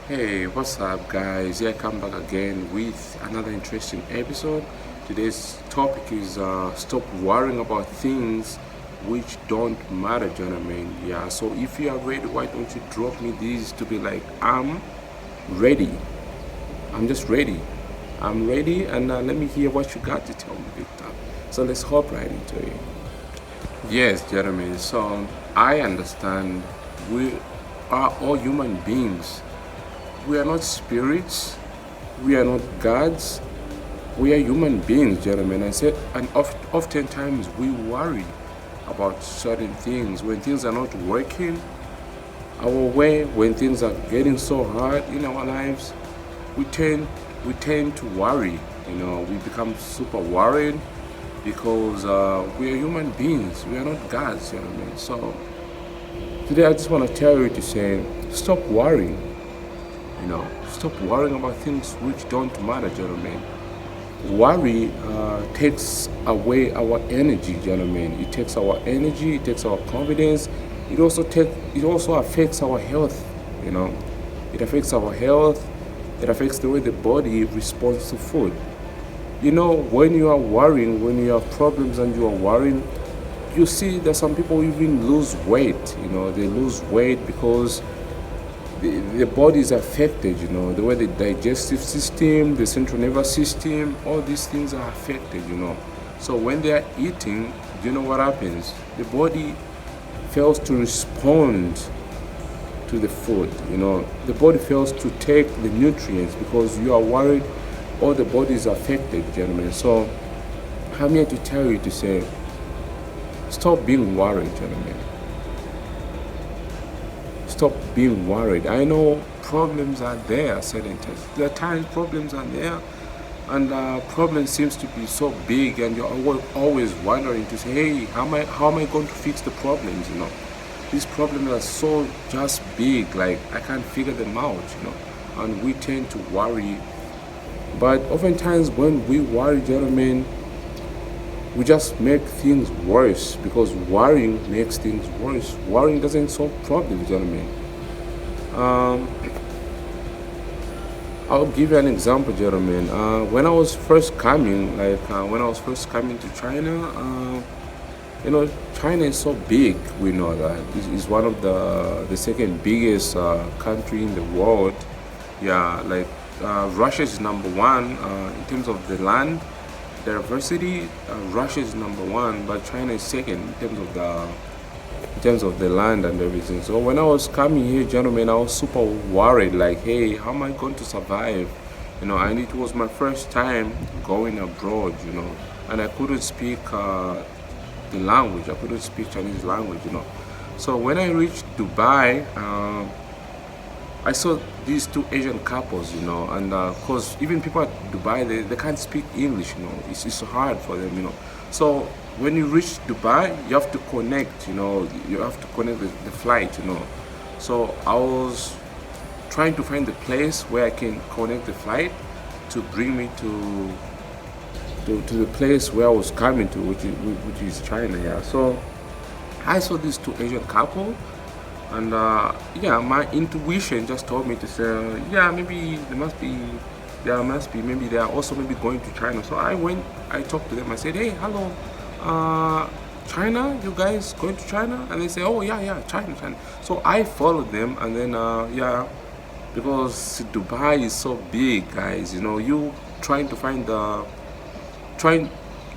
Hey, what's up, guys? Here I come back again with another interesting episode. Today's topic is stop worrying about things which don't matter, gentlemen. Yeah, so if you are ready, why don't you drop me these to be like, I'm ready. I'm just ready. I'm ready, and let me hear what you got to tell me, Victor. So let's hop right into it. Yes, gentlemen. So I understand we are all human beings. We are not spirits. We are not gods. We are human beings, gentlemen. And oftentimes we worry about certain things when things are not working our way, when things are getting so hard in our lives. We tend we tend to worry. We become super worried because we are human beings. We are not gods, gentlemen. So today I just want to tell you to say, stop worrying. Stop worrying about things which don't matter, gentlemen. Worry takes away our energy, gentlemen. It takes our energy, it takes our confidence. It also affects our health. You know, it affects our health. It affects the way the body responds to food. When you are worrying, when you have problems and you are worrying, you see that some people even lose weight. They lose weight because the body is affected, the way the digestive system, the central nervous system, all these things are affected. So when they are eating, do you know what happens? The body fails to respond to the food. The body fails to take the nutrients because you are worried all the body is affected, gentlemen. So I'm here to tell you to say, stop being worried, gentlemen. Stop being worried. I know problems are there, certain times. There are times problems are there, and problem seems to be so big, and you're always wondering to say, hey, how am I going to fix the problems? These problems are so just big, like I can't figure them out. And we tend to worry. But oftentimes when we worry, gentlemen, we just make things worse because worrying makes things worse. Worrying doesn't solve problems, gentlemen. Um, I'll give you an example, gentlemen. When I was first coming, when I was first coming to China, China is so big. We know that it's one of the second biggest country in the world. Yeah, Russia is number one in terms of the land diversity. Russia is number one, but China is second in terms of the land and everything. So when I was coming here, gentlemen, I was super worried. Like, hey, how am I going to survive? And it was my first time going abroad. And I couldn't speak the language. I couldn't speak Chinese language. So when I reached Dubai, I saw these two Asian couples, and cause even people at Dubai, they can't speak English, it's hard for them. So when you reach Dubai, you have to connect, you have to connect the flight. So I was trying to find the place where I can connect the flight to bring me to the place where I was coming to, which is China. Yeah. So I saw these two Asian couple, and yeah, my intuition just told me to say, yeah, maybe maybe they are also maybe going to China. So I talked to them. I said, hey, hello, China, you guys going to China? And they say, oh yeah, yeah, China. So I followed them, and then yeah, because Dubai is so big, guys. You trying to find the trying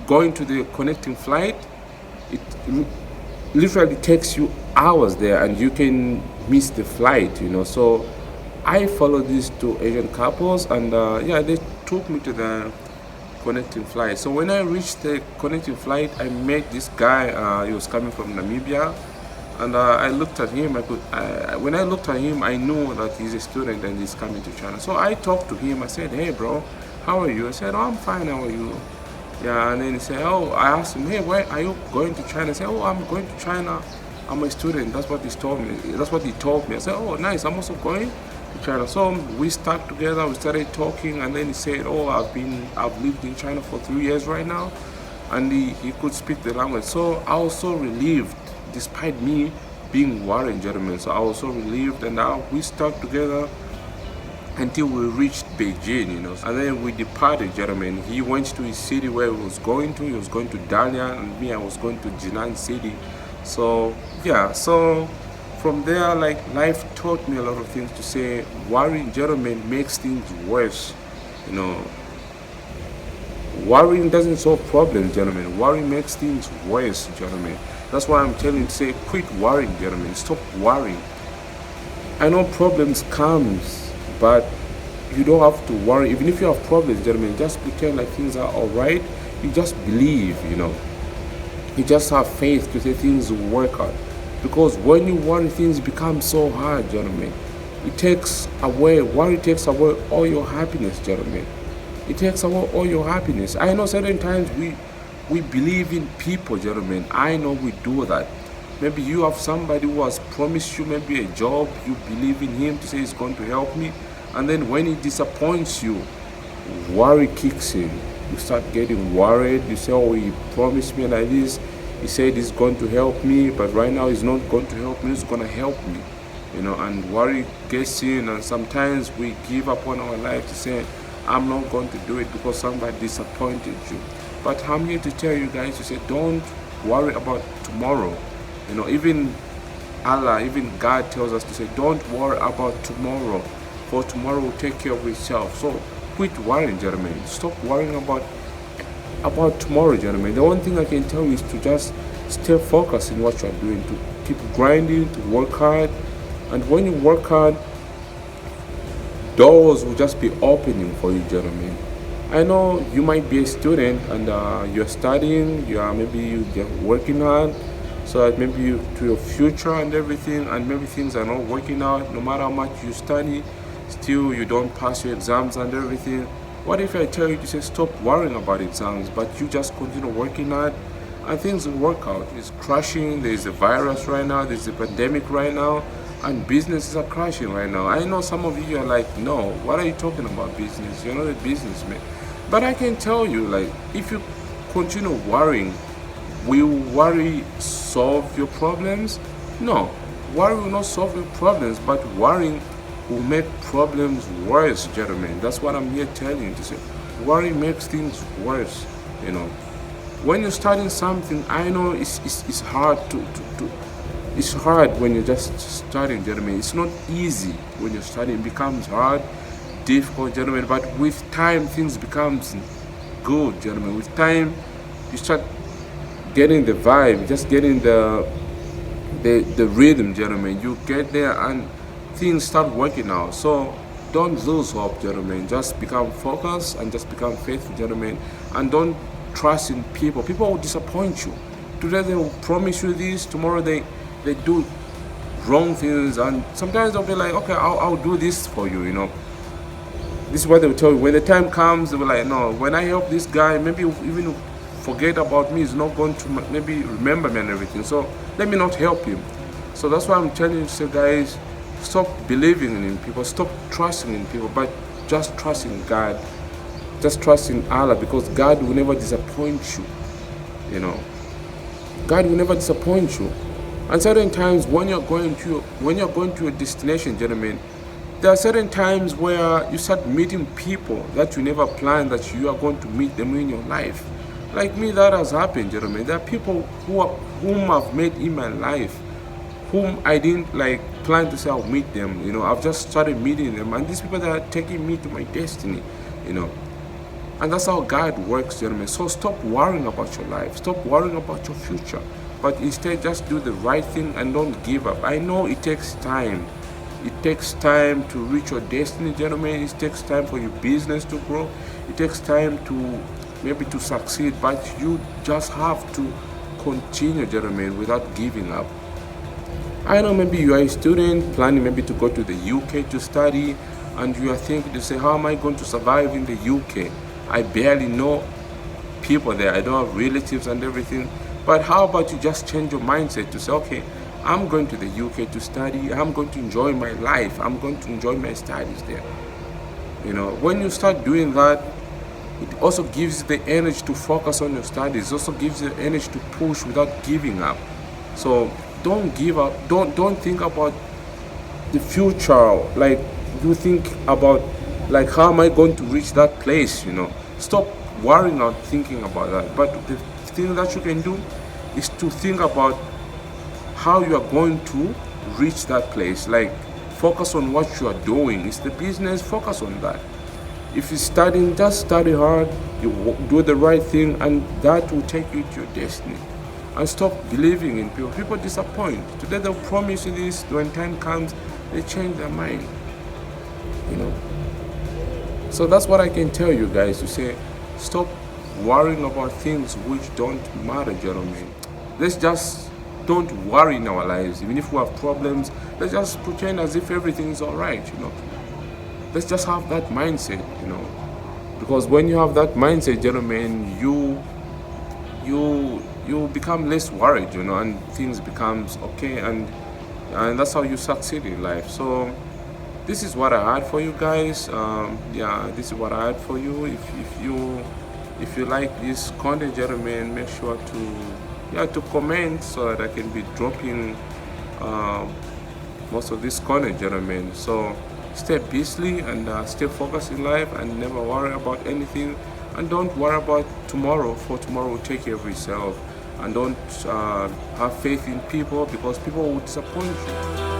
going to the connecting flight, it literally takes you hours there, and you can miss the flight. So I followed these two Asian couples, and yeah, they took me to the connecting flight. So when I reached the connecting flight, I met this guy. He was coming from Namibia, and I looked at him. When I looked at him, I knew that he's a student and he's coming to China. So I talked to him. I said, hey bro, how are you? I said, oh, I'm fine, how are you? Yeah, and then he said, oh, I asked him, hey, where are you going to China? I said, oh, I'm going to China. I'm a student. That's what he told me. That's what he told me. I said, oh, nice. I'm also going to China. So we stuck together. We started talking, and then he said, oh, I've lived in China for 3 years right now, and he could speak the language. So I was so relieved, despite me being worried, gentlemen. So I was so relieved, and now we stuck together. until we reached Beijing. And then we departed, gentlemen. He went to his city where he was going to. He was going to Dalian, and me, I was going to Jinan City. So, yeah, so from there, like, life taught me a lot of things to say, worrying, gentlemen, makes things worse, you know. Worrying doesn't solve problems, gentlemen. Worrying makes things worse, gentlemen. That's why I'm telling you to say, quit worrying, gentlemen. Stop worrying. I know problems comes, but you don't have to worry. Even if you have problems, gentlemen, just pretend like things are all right. You just believe. You just have faith to say things will work out. Because when you worry, things become so hard, gentlemen. Worry takes away all your happiness, gentlemen. It takes away all your happiness. I know certain times we believe in people, gentlemen. I know we do that. Maybe you have somebody who has promised you maybe a job, you believe in him to say he's going to help me, and then when he disappoints you, worry kicks in. You start getting worried. You say, oh, he promised me like this. He said he's going to help me, but right now he's not going to help me. He's going to help me. And worry gets in, and sometimes we give up on our life to say, I'm not going to do it because somebody disappointed you. But I'm here to tell you guys to say, don't worry about tomorrow. Even Allah, even God tells us to say, don't worry about tomorrow, for tomorrow will take care of itself. So quit worrying, gentlemen. Stop worrying about tomorrow, gentlemen. The one thing I can tell you is to just stay focused in what you are doing, to keep grinding, to work hard. And when you work hard, doors will just be opening for you, gentlemen. I know you might be a student and you're studying, you're working hard, so that maybe to your future and everything, and maybe things are not working out. No matter how much you study, still you don't pass your exams and everything. What if I tell you to say stop worrying about exams, but you just continue working hard and things will work out? It's crashing. There's a virus right now. There's a pandemic right now, and businesses are crashing right now. I know some of you are like, no, what are you talking about business? You're not a businessman. But I can tell you, like, if you continue worrying, will worry solve your problems? No, worry will not solve your problems, but worrying will make problems worse, gentlemen. That's what I'm here telling you to say. Worry makes things worse. When you're starting something, I know it's hard it's hard when you're just starting, gentlemen. It's not easy when you're starting. It becomes hard, difficult, gentlemen. But with time, things becomes good, gentlemen. With time, you start getting the vibe, just getting the rhythm, gentlemen. You get there and things start working out. So don't lose hope, gentlemen. Just become focused and just become faithful, gentlemen. And don't trust in people. People will disappoint you. Today they will promise you this, tomorrow they do wrong things, and sometimes they'll be like, okay, I'll do this for you. This is what they'll tell you. When the time comes, they'll be like, no, when I help this guy, maybe even forget about me. He's not going to maybe remember me and everything. So let me not help him. So that's why I'm telling you to say, guys, stop believing in people, stop trusting in people, but just trust in God. Just trust in Allah, because God will never disappoint you. God will never disappoint you. And certain times when you're going to a destination, gentlemen, there are certain times where you start meeting people that you never planned that you are going to meet them in your life. Like me, that has happened, gentlemen. There are people whom I've met in my life, whom I didn't plan to say I'll meet them. I've just started meeting them, and these people that are taking me to my destiny. And that's how God works, gentlemen. So stop worrying about your life. Stop worrying about your future. But instead, just do the right thing and don't give up. I know it takes time. It takes time to reach your destiny, gentlemen. It takes time for your business to grow. It takes time to succeed. But you just have to continue, gentlemen, without giving up. I know maybe you are a student planning maybe to go to the UK to study, and you are thinking to say, how am I going to survive in the UK? I barely know people there. I don't have relatives and everything. But how about you just change your mindset to say, okay, I'm going to the UK to study. I'm going to enjoy my life. I'm going to enjoy my studies there. When you start doing that, it also gives you the energy to focus on your studies. It also gives you the energy to push without giving up. So don't give up. Don't think about the future. Like, you think about, like, how am I going to reach that place? Stop worrying or thinking about that. But the thing that you can do is to think about how you are going to reach that place. Like, focus on what you are doing. It's the business, focus on that. If you're studying, just study hard, do the right thing, and that will take you to your destiny. And stop believing in people. People disappoint. Today they'll promise you this, when time comes, they change their mind. you know so that's what I can tell you guys, to say, stop worrying about things which don't matter, gentlemen. Let's just don't worry in our lives. Even if we have problems, let's just pretend as if everything is all right. Let's just have that mindset. Because when you have that mindset, gentlemen, you become less worried, and things becomes okay, and that's how you succeed in life. So this is what I had for you guys. This is what I had for you. If you like this content, gentlemen, make sure to comment, so that I can be dropping most of this content, gentlemen. So stay busy and stay focused in life, and never worry about anything, and don't worry about tomorrow, for tomorrow will take care of itself. And don't have faith in people, because people will disappoint you.